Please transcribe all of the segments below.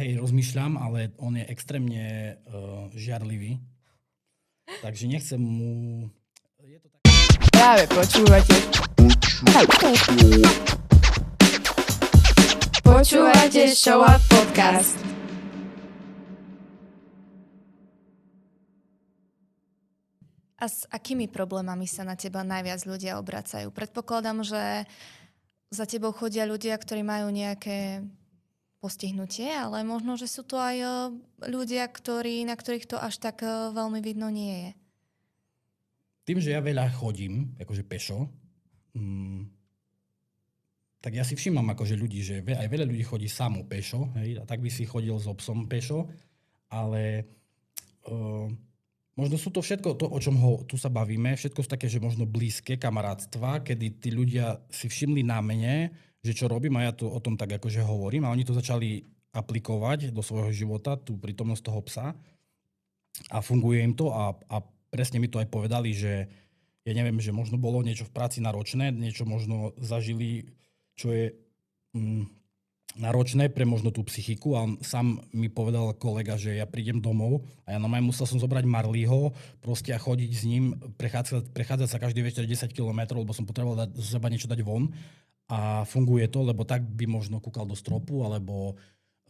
hej, rozmýšľam, ale on je extrémne žiarlivý. Takže nechcem mu... Je to tak... Práve počúvate. Počúvate Show Up Podcast. A s akými problémami sa na teba najviac ľudia obracajú? Predpokladám, že za tebou chodia ľudia, ktorí majú nejaké postihnutie, ale možno, že sú to aj ľudia, na ktorých to až tak veľmi vidno nie je. Tým, že ja veľa chodím, akože pešo, tak ja si všímam akože ľudí, že aj veľa ľudí chodí samo pešo, hej, a tak by si chodil so psom pešo, ale možno sú to všetko, to, o čom tu sa bavíme, všetko sú také, že možno blízke kamarátstva, kedy tí ľudia si všimli na mne, že čo robím, a ja to o tom tak akože hovorím, a oni to začali aplikovať do svojho života, tú prítomnosť toho psa, a funguje im to a presne mi to aj povedali, že ja neviem, že možno bolo niečo v práci náročné, niečo možno zažili, čo je náročné pre možno tú psychiku, a on sám mi povedal kolega, že ja prídem domov a ja normálne musel som zobrať Marleyho proste a chodiť s ním, prechádzať sa každý večer 10 km, lebo som potreboval zo seba niečo dať von, a funguje to, lebo tak by možno kúkal do stropu, alebo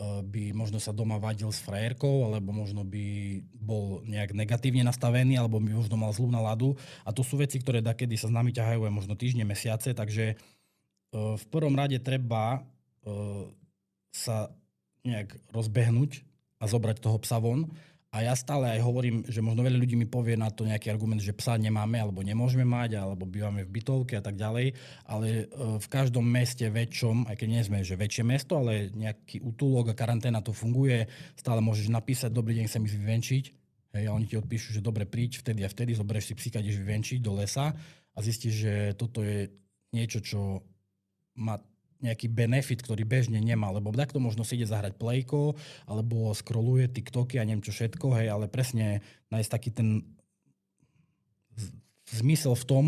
by možno sa doma vadil s frajerkou, alebo možno by bol nejak negatívne nastavený, alebo by možno mal zlú náladu. A to sú veci, ktoré dakedy sa s nami ťahajú aj možno týždne, mesiace, takže v prvom rade treba sa nejak rozbehnúť a zobrať toho psa von. A ja stále aj hovorím, že možno veľa ľudí mi povie na to nejaký argument, že psa nemáme, alebo nemôžeme mať, alebo bývame v bytovke a tak ďalej. Ale v každom meste väčšom, aj keď nie sme že väčšie mesto, ale nejaký útulok a karanténa to funguje, stále môžeš napísať, dobrý deň, chcem ísť vyvenčiť. Hej, a oni ti odpíšu, že dobre, príď vtedy a vtedy, zoberieš si psíka, ideš vyvenčiť do lesa a zistíš, že toto je niečo, čo má nejaký benefit, ktorý bežne nemá, lebo takto možno si ide zahrať plejko, alebo scrolluje TikToky a neviem čo všetko, hej, ale presne nájsť taký ten zmysel v tom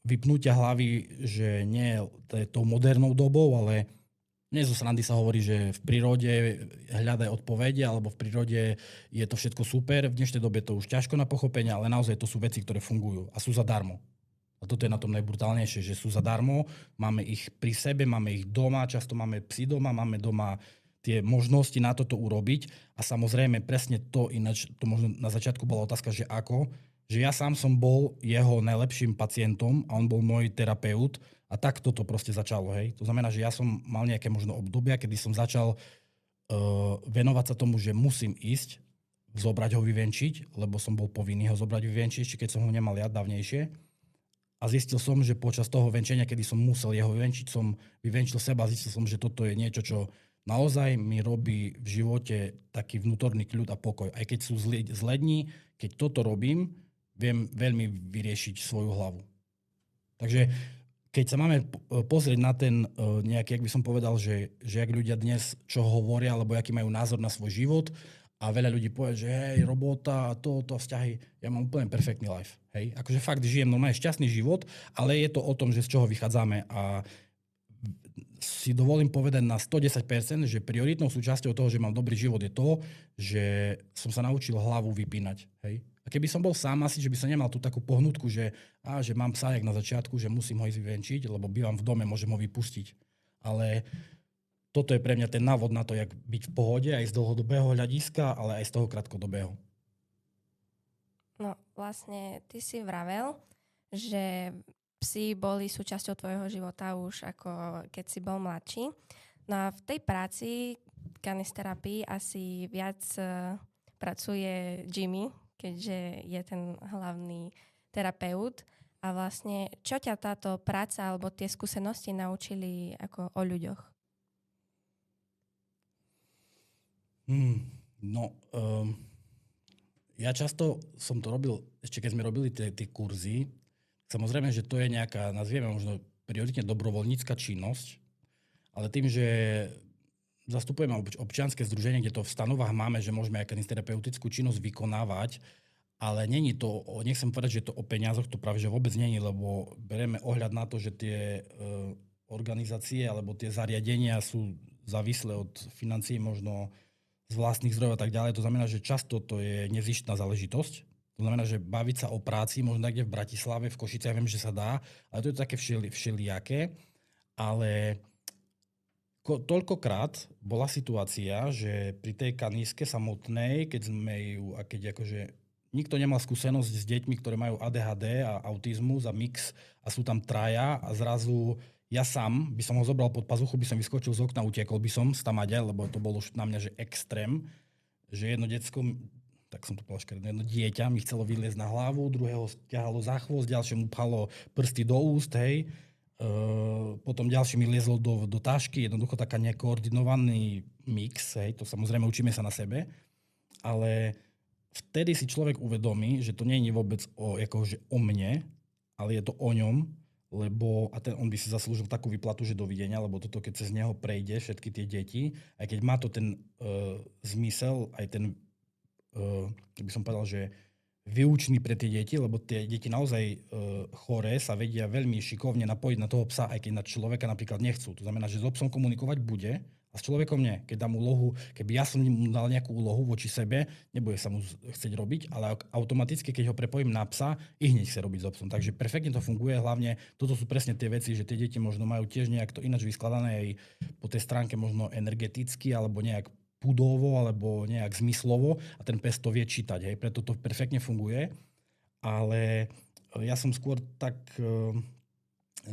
vypnutia hlavy, že nie je tou modernou dobou, ale nie zo srandy sa hovorí, že v prírode hľadaj odpovede, alebo v prírode je to všetko super, v dnešnej dobe to už ťažko na pochopenie, ale naozaj to sú veci, ktoré fungujú a sú zadarmo. A toto je na tom najbrutálnejšie, že sú zadarmo, máme ich pri sebe, máme ich doma, často máme psi doma, máme doma tie možnosti na toto urobiť. A samozrejme presne to, ináč to možno na začiatku bola otázka, že ako, že ja sám som bol jeho najlepším pacientom a on bol môj terapeut a tak toto proste začalo, hej. To znamená, že ja som mal nejaké možno obdobia, kedy som začal venovať sa tomu, že musím ísť, zobrať ho vyvenčiť, lebo som bol povinný ho zobrať vyvenčiť, ešte keď som ho nemal ja dávnejšie. A zistil som, že počas toho venčenia, kedy som musel jeho vyvenčiť, som vyvenčil seba a zistil som, že toto je niečo, čo naozaj mi robí v živote taký vnútorný kľud a pokoj. Aj keď sú zlé dni, keď toto robím, viem veľmi vyriešiť svoju hlavu. Takže keď sa máme pozrieť na ten nejaký, jak by som povedal, že jak ľudia dnes čo hovoria, alebo aký majú názor na svoj život, a veľa ľudí povie, že hej, robota a to vzťahy, ja mám úplne perfektný life. Hej? Akože fakt žijem normálne šťastný život, ale je to o tom, že z čoho vychádzame. A si dovolím povedať na 110%, že prioritnou súčasťou toho, že mám dobrý život, je to, že som sa naučil hlavu vypínať. Hej? A keby som bol sám, asi, že by som nemal tú takú pohnutku, že mám psa jak na začiatku, že musím ho ísť vyvenčiť, lebo bývam v dome, môžem ho vypustiť. Ale toto je pre mňa ten návod na to, jak byť v pohode aj z dlhodobého hľadiska, ale aj z toho krátkodobého. No vlastne ty si vravel, že psi boli súčasťou tvojho života už ako keď si bol mladší. No a v tej práci kanisterapii asi viac pracuje Jimmy, keďže je ten hlavný terapeut. A vlastne čo ťa táto práca alebo tie skúsenosti naučili ako o ľuďoch? Ja často som to robil, ešte keď sme robili tie kurzy, samozrejme, že to je nejaká, nazvieme možno prioritne dobrovoľnícka činnosť, ale tým, že zastupujeme občianske združenie, kde to v stanovách máme, že môžeme aj terapeutickú činnosť vykonávať, ale není to, nechcem povedať, že to o peniazoch, to práve že vôbec není, lebo bereme ohľad na to, že tie organizácie alebo tie zariadenia sú závislé od financií, možno z vlastných zdrojov a tak ďalej. To znamená, že často to je nezištná záležitosť. To znamená, že baviť sa o práci, možno niekde v Bratislave, v Košici, ja viem, že sa dá, ale to je také všelijaké. Ale toľkokrát bola situácia, že pri tej kaníske samotnej, keď sme ju, a keď akože nikto nemal skúsenosť s deťmi, ktoré majú ADHD a autizmus a mix a sú tam traja a zrazu ja sám by som ho zobral pod pazuchu, by som vyskočil z okna, utiekol by som stamade, lebo to bolo už na mňa že extrém, že jedno decko, tak som to povedal, jedno dieťa mi chcelo vyliezť na hlavu, druhého ťahalo za chvost, ďalšiemu pchalo prsty do úst, hej. Potom ďalší mi liezlo do tašky, jednoducho taká nekoordinovaný mix, hej, to samozrejme učíme sa na sebe, ale vtedy si človek uvedomí, že to nie je vôbec o mne, ale je to o ňom, lebo on by si zaslúžil takú výplatu, že dovidenia, lebo toto, keď cez neho prejde všetky tie deti, aj keď má to ten zmysel, aj ten, by som povedal, že vyučný pre tie deti, lebo tie deti naozaj choré sa vedia veľmi šikovne napojiť na toho psa, aj keď na človeka napríklad nechcú. To znamená, že s psom komunikovať bude, a s človekom nie. Keď dám úlohu, keby ja som mu dal nejakú úlohu voči sebe, nebude sa mu chcieť robiť, ale automaticky, keď ho prepojím na psa, i hneď chce robiť so psom. Takže perfektne to funguje, hlavne toto sú presne tie veci, že tie deti možno majú tiež nejak to ináč vyskladané aj po tej stránke možno energeticky, alebo nejak pudovo, alebo nejak zmyslovo a ten pes to vie čítať. Hej. Preto to perfektne funguje. Ale ja som skôr tak...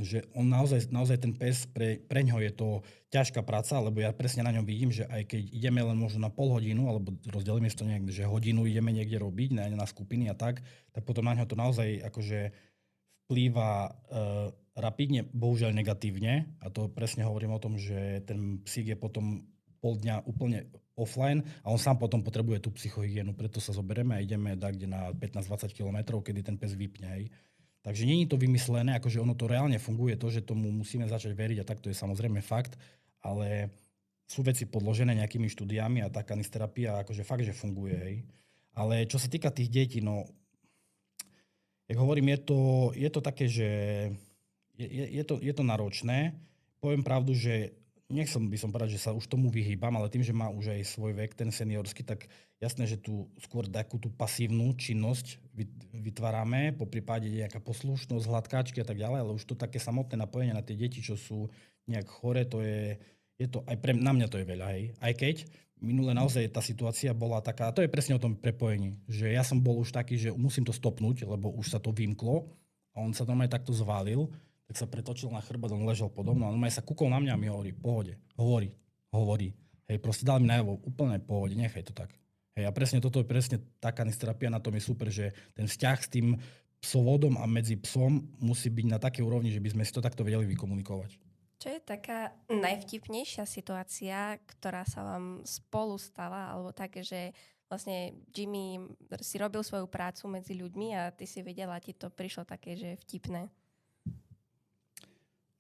že on naozaj ten pes, pre ňoho je to ťažká práca, lebo ja presne na ňom vidím, že aj keď ideme len možno na pol hodinu, alebo rozdelíme si to nejak, že hodinu ideme niekde robiť, na skupiny a tak potom na ňo to naozaj akože vplýva rapidne, bohužiaľ negatívne. A to presne hovorím o tom, že ten psík je potom pol dňa úplne offline a on sám potom potrebuje tú psychohygienu, preto sa zoberieme a ideme kde na 15-20 kilometrov, kedy ten pes vypne. Hej. Takže nie je to vymyslené, akože ono to reálne funguje, to, že tomu musíme začať veriť a tak to je samozrejme fakt, ale sú veci podložené nejakými štúdiami a tá kanisterapia akože fakt, že funguje. Hej. Ale čo sa týka tých detí, no, jak hovorím, je to také, že je to náročné. Poviem pravdu, že by som povedať, že sa už tomu vyhýbam, ale tým, že má už aj svoj vek, ten seniorský, tak jasné, že tu skôr takú tú pasívnu činnosť vytvárame, po prípade nejaká poslušnosť, hladkáčky a tak ďalej, ale už to také samotné napojenie na tie deti, čo sú nejak chore, to je to, aj na mňa to je veľa, hej. Aj keď minule naozaj tá situácia bola taká, to je presne o tom prepojení, že ja som bol už taký, že musím to stopnúť, lebo už sa to vymklo a on sa tam aj takto zvalil, tak sa pretočil na chrbát, on ležal podobno a on aj sa kúkol na mňa a mi hovorí, pohode, hovorí. Hej, proste dal mi najavo, úplne pohode, nechaj to tak. Hej, a presne toto je presne tá kanisterapia, na tom je super, že ten vzťah s tým psovodom a medzi psom musí byť na takej úrovni, že by sme si to takto vedeli vykomunikovať. Čo je taká najvtipnejšia situácia, ktorá sa vám spolu stala, alebo také, že vlastne Jimmy si robil svoju prácu medzi ľuďmi a ty si vedela, ti to prišlo také, že vtipné?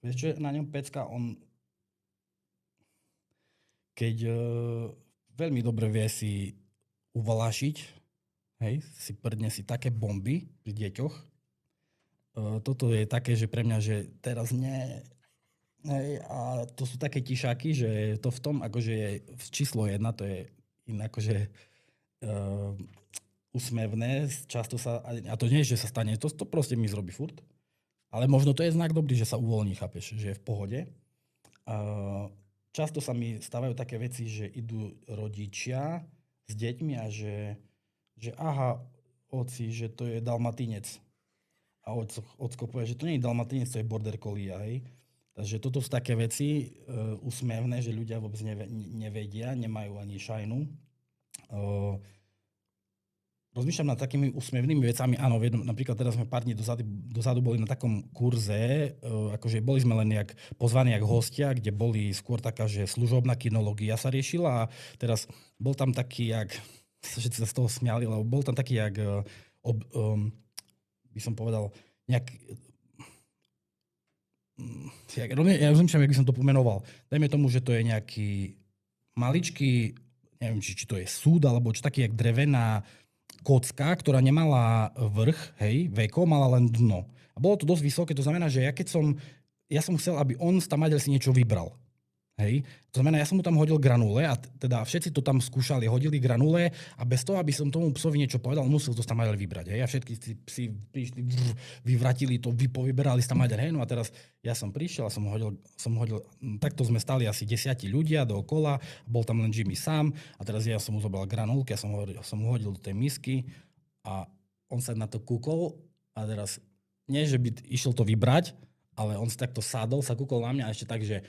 Vieš, čo je na ňom pecka? On, keď veľmi dobre vie si uvalašiť, hej, si prdne si také bomby pri deťoch. Toto je také, že pre mňa, že teraz nie. Hej, a to sú také tišáky, že to v tom, akože je číslo 1, to je akože úsmevné. Často sa, a to nie je, že sa stane, to proste mi zrobí furt. Ale možno to je znak dobrý, že sa uvoľní, chápeš, že je v pohode. Často sa mi stávajú také veci, že idú rodičia s deťmi a že aha, oci, že to je dalmatinec. A ocko povie, že to nie je dalmatinec, to je border collie, hej. Takže toto sú také veci úsmevné, že ľudia vôbec nevedia, nemajú ani šajnu. Rozmýšľam nad takými úsmevnými vecami. Áno, napríklad teraz sme pár dní dozadu boli na takom kurze, akože boli sme len pozvaní jak hostia, kde boli skôr taká, že služobná kinológia sa riešila a teraz bol tam taký, všetci sa z toho smiali, lebo bol tam taký, by som povedal, ja rozmýšľam, jak by som to pomenoval. Dajme tomu, že to je nejaký maličký, neviem, či to je súd, alebo čo taký, jak drevená kocka, ktorá nemala vrch, hej, veko, mala len dno. A bolo to dosť vysoké, to znamená, že ja som chcel, aby on z tamadeľ si niečo vybral. Hej. To znamená, ja som mu tam hodil granule a teda všetci to tam skúšali, hodili granule a bez toho, aby som tomu psovi niečo povedal, musel to tam aj vybrať. Hej. A všetky psi prišli, vyvratili to, povyberali si tam aj. Hej. No a teraz ja som prišiel a som hodil, takto sme stali asi 10 ľudia dookola, bol tam len Jimmy sám a teraz ja som mu zobral granulky, ja som mu hodil do tej misky a on sa na to kúkol a teraz nie, že by išiel to vybrať, ale on si takto sadol, sa kúkol na mňa a ešte tak, že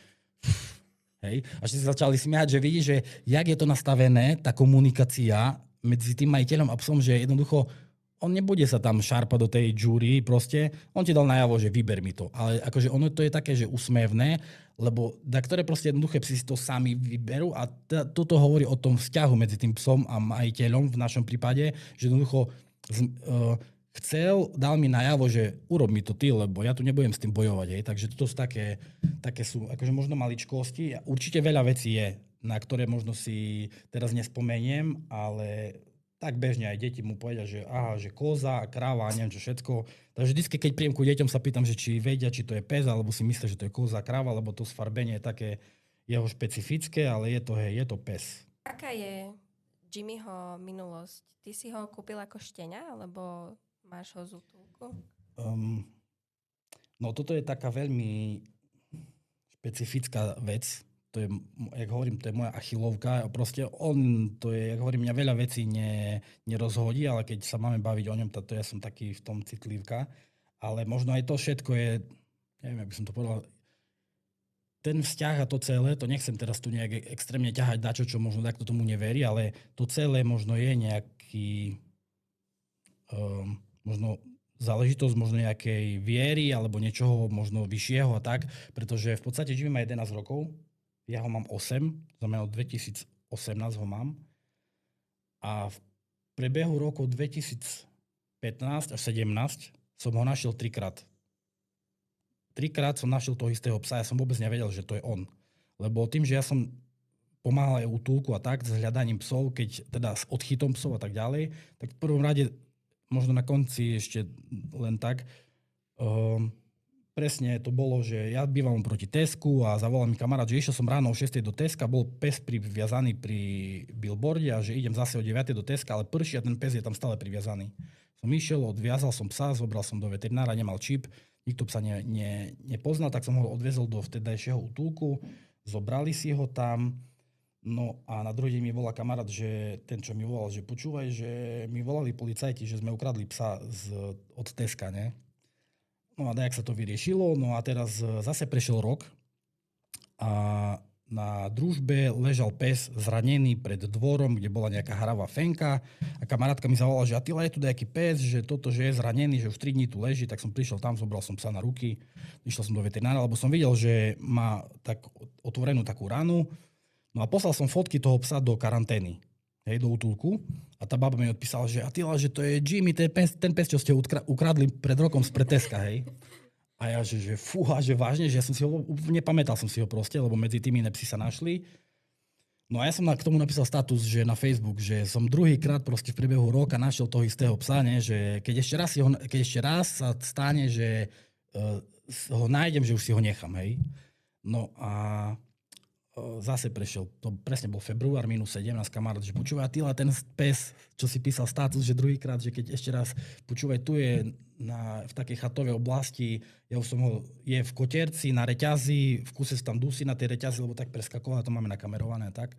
hej. A si začali smiať, že vidíš, že jak je to nastavené, tá komunikácia medzi tým majiteľom a psom, že jednoducho on nebude sa tam šarpať do tej júry, proste, on ti dal najavo, že vyber mi to. Ale akože ono to je také, že úsmevné, lebo ktoré proste jednoduché psi si to sami vyberú a toto hovorí o tom vzťahu medzi tým psom a majiteľom v našom prípade, že jednoducho dal mi najavo, že urob mi to ty, lebo ja tu nebudem s tým bojovať. Hej. Takže toto sú také sú akože možno maličkosti. Určite veľa vecí je, na ktoré možno si teraz nespomeniem, ale tak bežne aj deti mu povedia, že aha, že koza, kráva a neviem čo všetko. Takže vždy, keď príjem ku deťom, sa pýtam, že či vedia, či to je pes, alebo si myslia, že to je koza, kráva, lebo to sfarbenie je také jeho špecifické, ale je to pes. Aká je Jimmyho minulosť? Ty si ho kúpil ako šteňa, alebo máš ho z útulku? No toto je taká veľmi špecifická vec. To je, jak hovorím, to je moja achilovka. Proste to je, jak hovorím, mňa veľa vecí nerozhodí, ale keď sa máme baviť o ňom, to ja som taký v tom citlivka. Ale možno aj to všetko je, neviem, jak by som to povedal, ten vzťah a to celé, to nechcem teraz tu nejak extrémne ťahať dačo, čo možno takto tomu neverí, ale to celé možno je nejaký možno záležitosť možno nejakej viery alebo niečoho možno vyššieho a tak, pretože v podstate Jimmy má 11 rokov, ja ho mám 8, znamená od 2018 ho mám a v priebehu roku 2015 až 2017 som ho našiel 3-krát. 3-krát som našiel toho istého psa, ja som vôbec nevedel, že to je on. Lebo tým, že ja som pomáhal aj útulku a tak s hľadaním psov, keď teda s odchytom psov a tak ďalej, tak v prvom rade možno na konci ešte len tak. Presne to bolo, že ja bývam proti Tesku a zavolal mi kamarát, že išiel som ráno o 6 do Teska, bol pes priviazaný pri billboarde a že idem zase o 9 do Teska, ale prší a ten pes je tam stále priviazaný. Som išiel, odviazal som psa, zobral som do veterinára, nemal čip, nikto psa nepoznal, tak som ho odviezol do vtedajšieho útulku, zobrali si ho tam. No a na druhý deň mi volá kamarát, že ten, čo mi volal, že počúvaj, že mi volali policajti, že sme ukradli psa od Teska, ne? No a dajak sa to vyriešilo, no a teraz zase prešiel rok a na družbe ležal pes zranený pred dvorom, kde bola nejaká hravá fenka a kamarátka mi zavolala, že Atila, je tu nejaký pes, že toto, že je zranený, že už 3 dní tu leží, tak som prišiel tam, zobral som psa na ruky, išiel som do veterinára, lebo som videl, že má tak otvorenú takú ranu. No a poslal som fotky toho psa do karantény, hej, do útulku. A tá baba mi odpísala, že Atila, že to je Jimmy, ten pes, čo ste ukradli pred rokom z Teska, hej. A ja, že fúha, že vážne, že ja som si ho, nepamätal som si ho proste, lebo medzi tými iné psi sa našli. No a ja som k tomu napísal status, že na Facebook, že som druhýkrát proste v priebehu roka našiel toho istého psa, ne, že keď ešte raz sa stane, že ho nájdem, že už si ho nechám, hej. No a zase prešiel, to presne bol február, -17, kamarát, že počúvaj, Atila, ten pes, čo si písal status, že druhýkrát, že keď ešte raz, počúvaj, tu je v takej chatovej oblasti, ja už som ho, je v kotierci, na reťazi, v kuse sa tam dusí na tej reťazi, lebo tak preskakoval, to máme nakamerované, tak,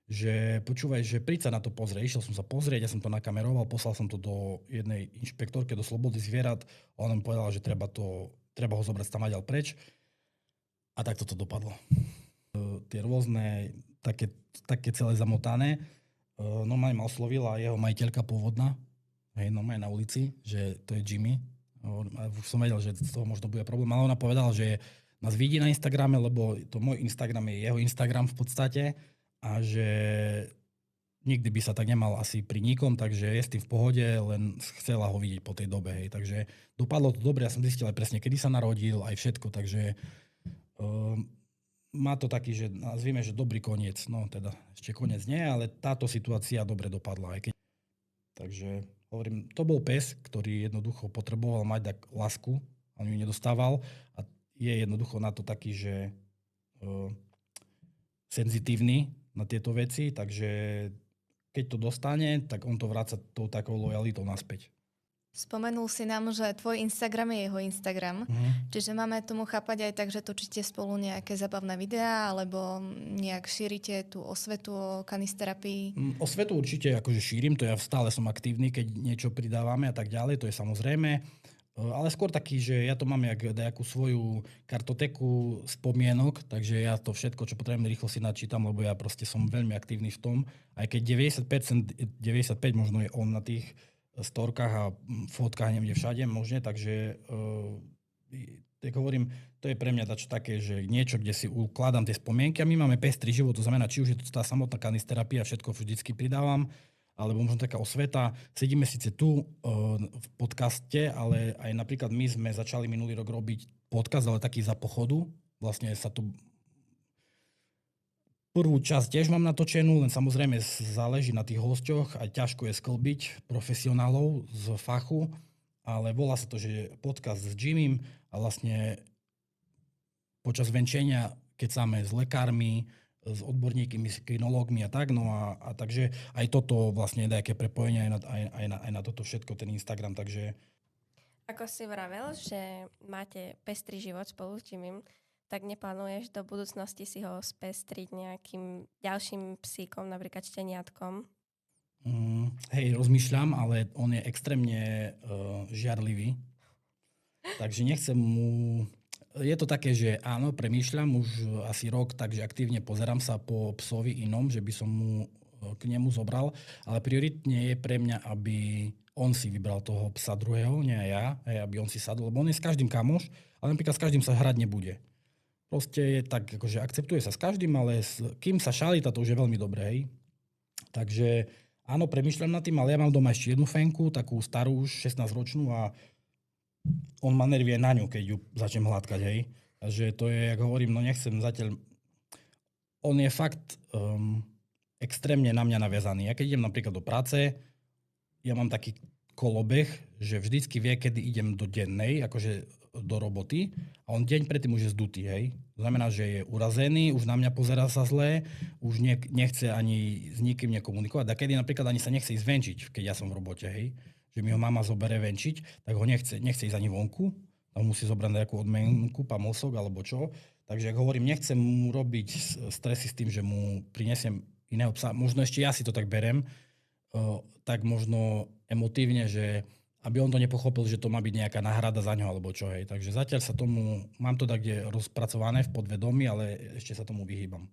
že počúvaj, že príď sa na to pozrieť. Išiel som sa pozrieť, ja som to nakameroval, poslal som to do jednej inšpektorke, do Slobody zvierat, a ona mi povedala, že treba ho zobrať tam ďal preč. A tak toto dopadlo. Tie rôzne, také celé zamotané. Normálne ma oslovila jeho majiteľka pôvodná, hej, normálne na ulici, že to je Jimmy. Už som vedel, že z toho možno bude problém, ale ona povedala, že nás vidí na Instagrame, lebo to môj Instagram je jeho Instagram v podstate a že nikdy by sa tak nemal asi pri nikom, takže je s tým v pohode, len chcela ho vidieť po tej dobe. Hej. Takže dopadlo to dobre, ja som zistil aj presne, kedy sa narodil, aj všetko, takže má to taký, že nazvime, že dobrý koniec. No teda ešte koniec nie, ale táto situácia dobre dopadla. Aj keď... Takže hovorím, to bol pes, ktorý jednoducho potreboval mať tak lásku, on ju nedostával a je jednoducho na to taký, že senzitívny na tieto veci, takže keď to dostane, tak on to vráca tou takou lojalitou naspäť. Spomenul si nám, že tvoj Instagram je jeho Instagram, čiže máme tomu chápať aj tak, že točíte spolu nejaké zabavné videá, alebo nejak šírite tú osvetu o kanisterapii? Osvetu určite akože šírim, to ja stále som aktívny, keď niečo pridávame a tak ďalej, to je samozrejme. Ale skôr taký, že ja to mám jak nejakú svoju kartoteku spomienok, takže ja to všetko, čo potrebujem, rýchlo si načítam, lebo ja proste som veľmi aktívny v tom. Aj keď 95% možno je on na tých storkách a fotkách niekde všade možne, takže tak hovorím, to je pre mňa dačo také, že niečo, kde si ukladám tie spomienky a my máme pestrý život, to znamená, či už je to tá samotná kanisterapia, všetko vždycky pridávam, alebo možno taká osveta. Sedíme síce tu v podcaste, ale aj napríklad my sme začali minulý rok robiť podcast, ale taký za pochodu. Vlastne sa tu prvú časť tiež mám natočenú, len samozrejme záleží na tých hosťoch a ťažko je sklbiť profesionálov z fachu, ale volá sa to, že podcast s Jimmym a vlastne počas venčenia, keď sáme s lekármi, s odborníkmi, s kinológmi a tak, no a takže aj toto vlastne je nejaké prepojenie aj na toto všetko, ten Instagram, takže... Ako si vravel, že máte pestrý život spolu s Jimmym, tak neplánuješ do budúcnosti si ho spestriť nejakým ďalším psíkom, napríklad šteniatkom? Hej, rozmýšľam, ale on je extrémne žiarlivý, takže nechcem mu... Je to také, že áno, premýšľam už asi rok, takže aktívne pozerám sa po psovi inom, že by som mu k nemu zobral, ale prioritne je pre mňa, aby on si vybral toho psa druhého, nie ja, aby on si sadol, lebo on je s každým kamoš, ale napríklad s každým sa hrať nebude. Proste je tak, akože akceptuje sa s každým, ale kým sa šalí, to už je veľmi dobré, hej. Takže áno, premýšľam nad tým, ale ja mám doma ešte jednu fenku, takú starú už, 16-ročnú a on ma nervie na ňu, keď ju začnem hladkať, hej. Takže to je, jak hovorím, no nechcem zatiaľ... On je fakt extrémne na mňa naviazaný. Ja keď idem napríklad do práce, ja mám taký kolobeh, že vždycky vie, kedy idem do dennej, akože do roboty a on deň predtým už je zdutý, hej. To znamená, že je urazený, už na mňa pozerá sa zle, už nechce ani s nikým nekomunikovať. A kedy napríklad ani sa nechce ísť venčiť, keď ja som v robote, hej. Že mi ho mama zobere venčiť, tak ho nechce ísť ani vonku, tam musí zobrať nejakú odmenku, pamosok alebo čo. Takže, ak hovorím, nechcem mu robiť stresy s tým, že mu prinesiem iného psa. Možno ešte ja si to tak berem, tak možno emotívne, že aby on to nepochopil, že to má byť nejaká náhrada za ňo alebo čo, hej. Takže zatiaľ sa tomu, mám to tak kde rozpracované v podvedomí, ale ešte sa tomu vyhýbam.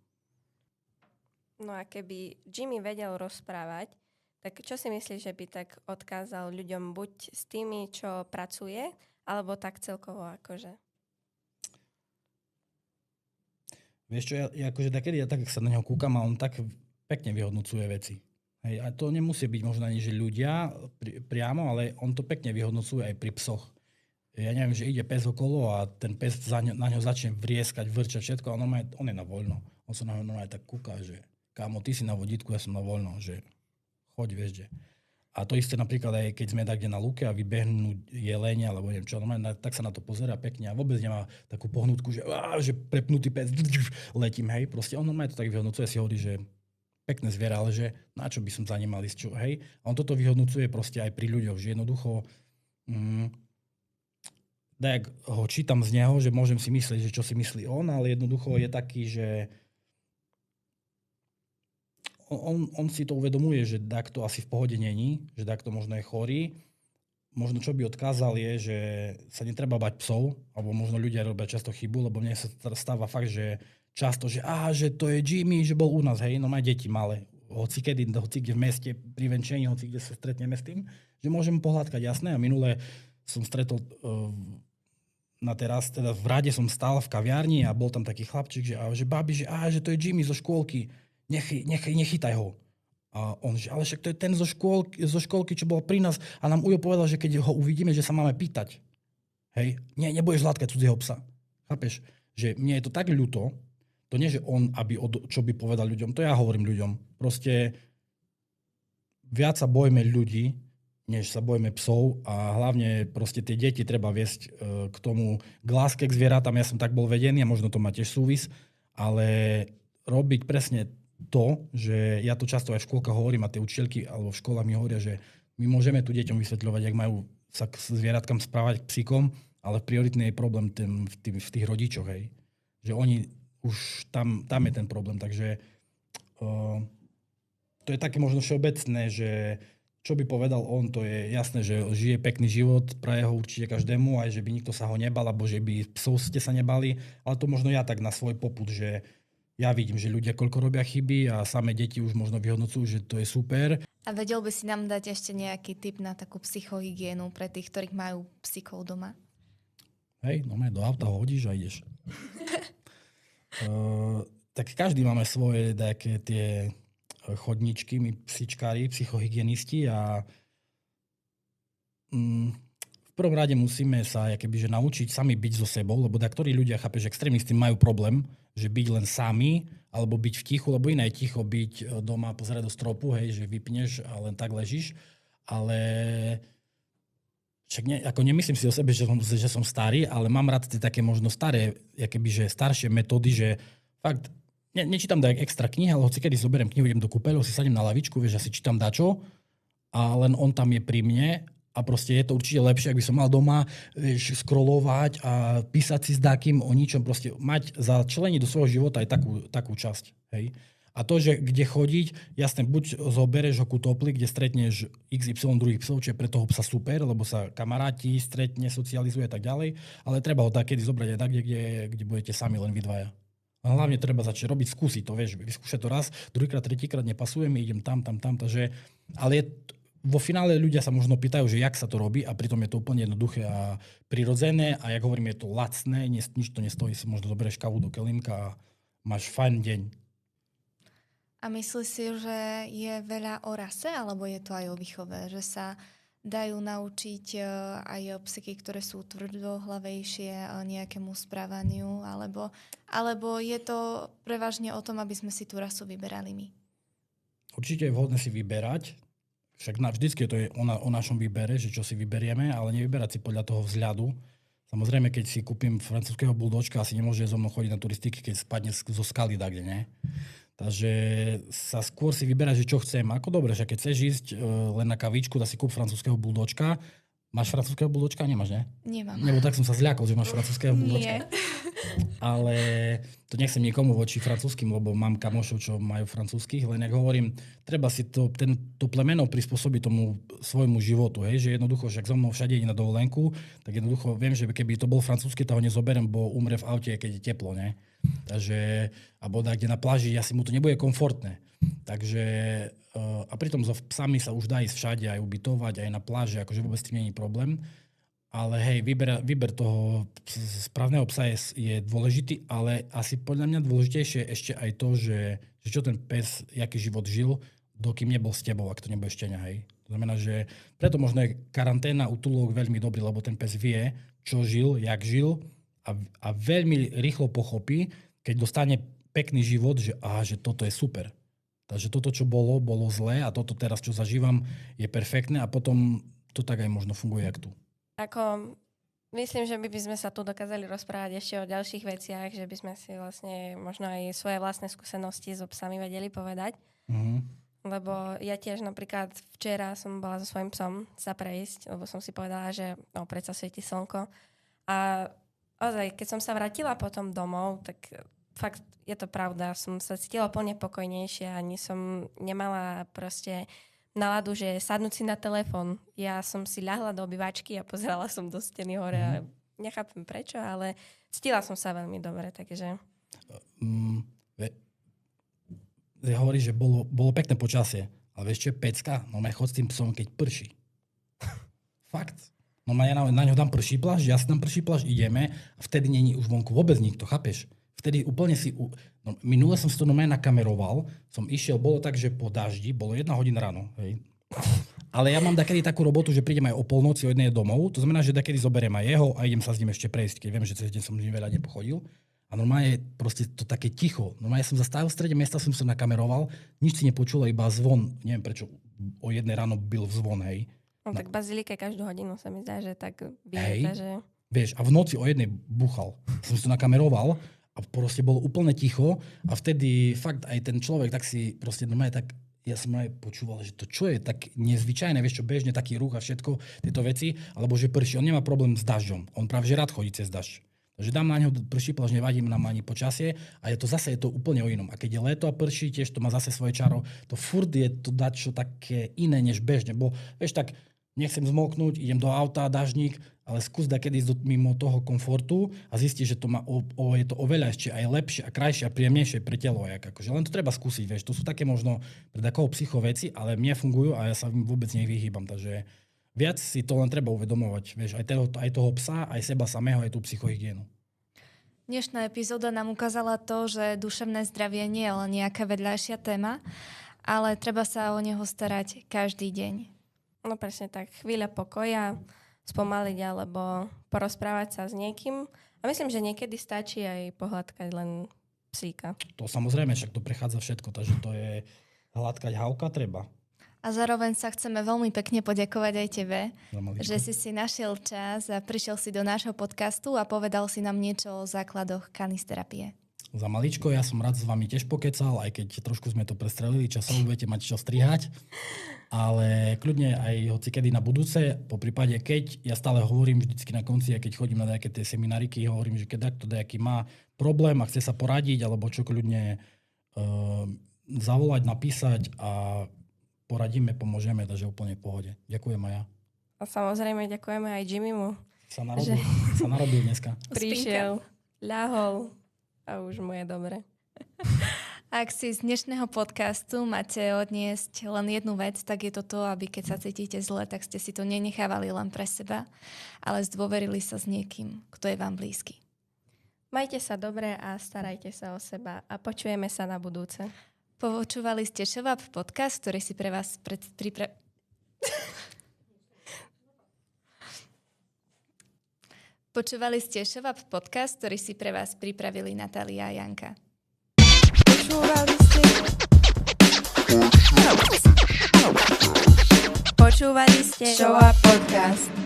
No a keby Jimmy vedel rozprávať, tak čo si myslíš, že by tak odkázal ľuďom buď s tými, čo pracuje, alebo tak celkovo akože? Vieš čo, ja akože takedy ja tak sa na neho kúkam a on tak pekne vyhodnocuje veci. Hej, a to nemusí byť možno ani, že ľudia priamo, ale on to pekne vyhodnocuje aj pri psoch. Ja neviem, že ide pes okolo a ten pes na ňo začne vrieskať, vrčať všetko a on je na voľno. On sa na ňo tak kúka, že kámo, ty si na vodítku, ja som na voľno, že choď, vieš, že. A to isté napríklad aj keď sme kde na lúke a vybehnú jelene, alebo neviem čo, tak sa na to pozerá pekne a vôbec nemá takú pohnutku, že prepnutý pes, letím, hej. Proste on normálne to tak vyhodnocuje, si hovorí, že pekné zviera, ale že na čo by som za ním mal ísť, čo, hej. A on toto vyhodnocuje proste aj pri ľuďoch, že jednoducho tak ho čítam z neho, že môžem si myslieť, že čo si myslí on, ale jednoducho je taký, že on si to uvedomuje, že takto asi v pohode není, že takto možno je chorý. Možno čo by odkázal je, že sa netreba bať psov, alebo možno ľudia robia často chybu, lebo mne sa stáva fakt, že často, že to je Jimmy, že bol u nás, hej, no má deti malé. Hoci kde v meste, pri venčení, hoci kde sa stretneme s tým, že môžem pohľadkať, jasné. A minule som stretol na teraz, teda v rade som stál v kaviarni a bol tam taký chlapčík, že babi, že to je Jimmy zo škôlky. Nechytaj ho. A on, že ale však to je ten zo škôlky, čo bol pri nás a nám Ujo povedal, že keď ho uvidíme, že sa máme pýtať. Hej, nebudeš hladkať cudzieho psa. Chápeš? Že mne je to tak ľúto, to nie, že on, čo by povedal ľuďom, to ja hovorím ľuďom. Proste viac sa bojme ľudí, než sa bojme psov a hlavne proste tie deti treba viesť k tomu, k láske k zvieratám. Ja som tak bol vedený a možno to má tiež súvis, ale robiť presne to, že ja to často aj v škôlkach hovorím a tie učiteľky alebo v školách mi hovoria, že my môžeme tu deťom vysvetľovať, jak majú sa k zvieratkám správať, k psíkom, ale prioritný je problém v tých rodičoch, hej. Že oni už tam je ten problém, takže to je také možno všeobecné, že čo by povedal on, to je jasné, že žije pekný život, praje ho určite každému, aj že by nikto sa ho nebal, alebo že by psov ste sa nebali, ale to možno ja tak na svoj popud, že ja vidím, že ľudia koľko robia chyby a samé deti už možno vyhodnocujú, že to je super. A vedel by si nám dať ešte nejaký tip na takú psychohygienu pre tých, ktorých majú psíkov doma? Hej, no do auta ho hodíš a ideš. Tak každý máme svoje také tie chodničky, my psičkári, psychohygienisti a v prvom rade musíme sa že naučiť sami byť so sebou, lebo ktorí ľudia, chápeš, extrémisti majú problém, že byť len sami, alebo byť v tichu, lebo iné je ticho byť doma, pozerať do stropu, hej, že vypneš a len tak ležíš, ale však ako nemyslím si o sebe, že som starý, ale mám rád tie také možno staré, že staršie metódy, že fakt nečítam dajak extra knihy, ale hoci kedy zoberiem knihu, idem do kúpeľov, si sadnem na lavičku, vieš, asi čítam dačo a len on tam je pri mne a proste je to určite lepšie, ak by som mal doma scrollovať a písať si s dákým o ničom, proste mať začleniť do svojho života aj takú časť. Hej. A to, že kde chodiť, jasne, buď zobereš ho ku topli, kde stretneš XY druhých psov, čo je pre toho psa super, lebo sa kamaráti, stretne, socializuje a tak ďalej, ale treba ho takedy zobrať aj tak, kde budete sami len vy dvaja. A hlavne treba začať robiť, skúsiť to, vieš, vyskúšať to raz, druhýkrát, tretíkrát nepasuje mi, idem tam, takže, ale vo finále ľudia sa možno pýtajú, že jak sa to robí a pritom je to úplne jednoduché a prirodzené a jak hovorím, je to lacné, nič to nestojí, si možno zoberieš kávu do kelímka a máš fajn deň. A myslíš si, že je veľa o rase, alebo je to aj o výchove, že sa dajú naučiť aj psíky, ktoré sú tvrdohlavejšie nejakému správaniu, alebo je to prevažne o tom, aby sme si tú rasu vyberali my? Určite je vhodné si vyberať, však vždycky to je o našom výbere, že čo si vyberieme, ale nevyberať si podľa toho vzhľadu. Samozrejme, keď si kúpim francúzskeho buldočka, asi nemôže so mnou chodiť na turistiky, keď spadne zo skaly kde, ne? Takže sa skôr si vyberať, že čo chcem. Ako dobre, že keď chceš ísť len na kavičku, dá si kúp francúzskeho buldočka. Máš francúzskeho buldočka? Nemáš, ne? Nemám. Lebo tak som sa zľakol, že máš francúzskeho buldočka. Nie. Ale to nechcem nikomu voči francúzskym, lebo mám kamošov, čo majú francúzskych, len jak hovorím, treba si to plemeno prispôsobiť tomu svojmu životu, hej? Že jednoducho, však so mnou všade ide na dovolenku, tak jednoducho viem, že keby to bol francúzsky, to ho nezoberiem, bo umre v aute, keď je teplo, ne? Takže, alebo kde na pláži, asi mu to nebude komfortné. Takže, a pritom so psami sa už dá ísť všade, aj ubytovať, aj na pláži, akože vôbec tým nie je problém. Ale hej, výber toho správneho psa je dôležitý, ale asi podľa mňa dôležitejšie ešte aj to, že čo ten pes, jaký život žil, dokým nebol s tebou, ak to nebude štenia, hej. To znamená, že preto možno je karanténa, útulok veľmi dobrý, lebo ten pes vie, čo žil, jak žil a veľmi rýchlo pochopí, keď dostane pekný život, že toto je super. Takže toto, čo bolo zlé a toto teraz, čo zažívam, je perfektné a potom to tak aj možno funguje, jak tu. Ako, myslím, že by sme sa tu dokázali rozprávať ešte o ďalších veciach, že by sme si vlastne možno aj svoje vlastné skúsenosti so psami vedeli povedať. Mm-hmm. Lebo ja tiež napríklad včera som bola so svojím psom sa prejsť, lebo som si povedala, že predsa svieti slnko. A ozaj, keď som sa vrátila potom domov, tak fakt je to pravda, som sa cítila plne pokojnejšie, ani som nemala proste náladu, že sadnúť si na telefón. Ja som si ľahla do obývačky a pozerala som do steny hore a nechápem prečo, ale cítila som sa veľmi dobre, takže... Hovorí, že bolo pekné počasie, ale vieš čo je pecka? No chod s tým psom, keď prší. Fakt. No ja na ňo dám prší plášť, ja si dám prší plášť, ideme a vtedy není už vonku vôbec nikto, chápeš? Vtedy úplne minule som si to normálne nakameroval, som išiel, bolo tak, že po daždi, bolo 1 hodina ráno, hej. Ale ja mám dakedy takú robotu, že prídem aj o polnoci, o 1 domov, to znamená, že dakedy zoberiem aj jeho a idem sa s ním ešte prejsť, keď viem, že cez deň som veľa nepochodil. A normálne proste to také ticho. Normálne som zastavil v strede mesta, som sa nakameroval, nič si nepočul, iba zvon. Neviem prečo o 1 ráno byl zvon, hej. No tak bazilike každú hodinu sa mi zdá, že tak bije, že... Vieš, a v noci o 1 búchal. Som si to nakameroval a proste bolo úplne ticho a vtedy fakt aj ten človek tak si proste normálne tak, ja som aj počúval, že to čo je tak nezvyčajné, vieš čo, bežne taký ruch a všetko, tieto veci, alebo že prší, on nemá problém s dažďom, on práve že rád chodí cez dažď. Takže dám na neho prší pláž, nevadí nám ani počasie a je to úplne o inom. A keď je leto a prší, tiež to má zase svoje čaro, to furt je to dačo také iné než bežne, bo vieš tak, nechcem zmoknúť, idem do auta, dažník, ale skús dakedy ísť mimo toho komfortu a zistíš, že to má je to oveľa ešte aj lepšie a krajšie a príjemnejšie pre telo. Akože len to treba skúsiť, vieš. To sú také možno pre takého psycho veci, ale mne fungujú a ja sa im vôbec nevyhýbam. Takže viac si to len treba uvedomovať. Vieš, aj toho psa, aj seba samého, aj tú psychohygienu. Dnešná epizóda nám ukázala to, že duševné zdravie nie je len nejaká vedľajšia téma, ale treba sa o neho starať každý deň. No presne tak, chvíľa pokoja, spomaliť alebo porozprávať sa s niekým. A myslím, že niekedy stačí aj pohľadkať len psíka. To samozrejme, však to prechádza všetko, takže to je hladkať hávka treba. A zároveň sa chceme veľmi pekne poďakovať aj tebe, že si našiel čas a prišiel si do nášho podcastu a povedal si nám niečo o základoch kanisterapie. Za maličko, ja som rád s vami tiež pokecal, aj keď trošku sme to prestrelili, časovo budete mať čo strihať, ale kľudne aj hoci kedy na budúce, po prípade keď, ja stále hovorím vždycky na konci, aj keď chodím na nejaké tie semináriky, hovorím, že keď takto nejaký má problém a chce sa poradiť, alebo čo kľudne zavolať, napísať a poradíme, pomôžeme, takže úplne v pohode. Ďakujem aj ja. A samozrejme ďakujeme aj Jimmymu. Sa narobil dneska. Prišiel, ľahol. A už mu je dobre. Ak si z dnešného podcastu máte odniesť len jednu vec, tak je to to, aby keď sa cítite zle, tak ste si to nenechávali len pre seba, ale zdôverili sa s niekým, kto je vám blízky. Majte sa dobre a starajte sa o seba a počujeme sa na budúce. Počúvali ste Show Up podcast, ktorý si pre vás Počúvali ste Show Up podcast, ktorý si pre vás pripravili Natália a Janka. Počúvali ste Show Up podcast.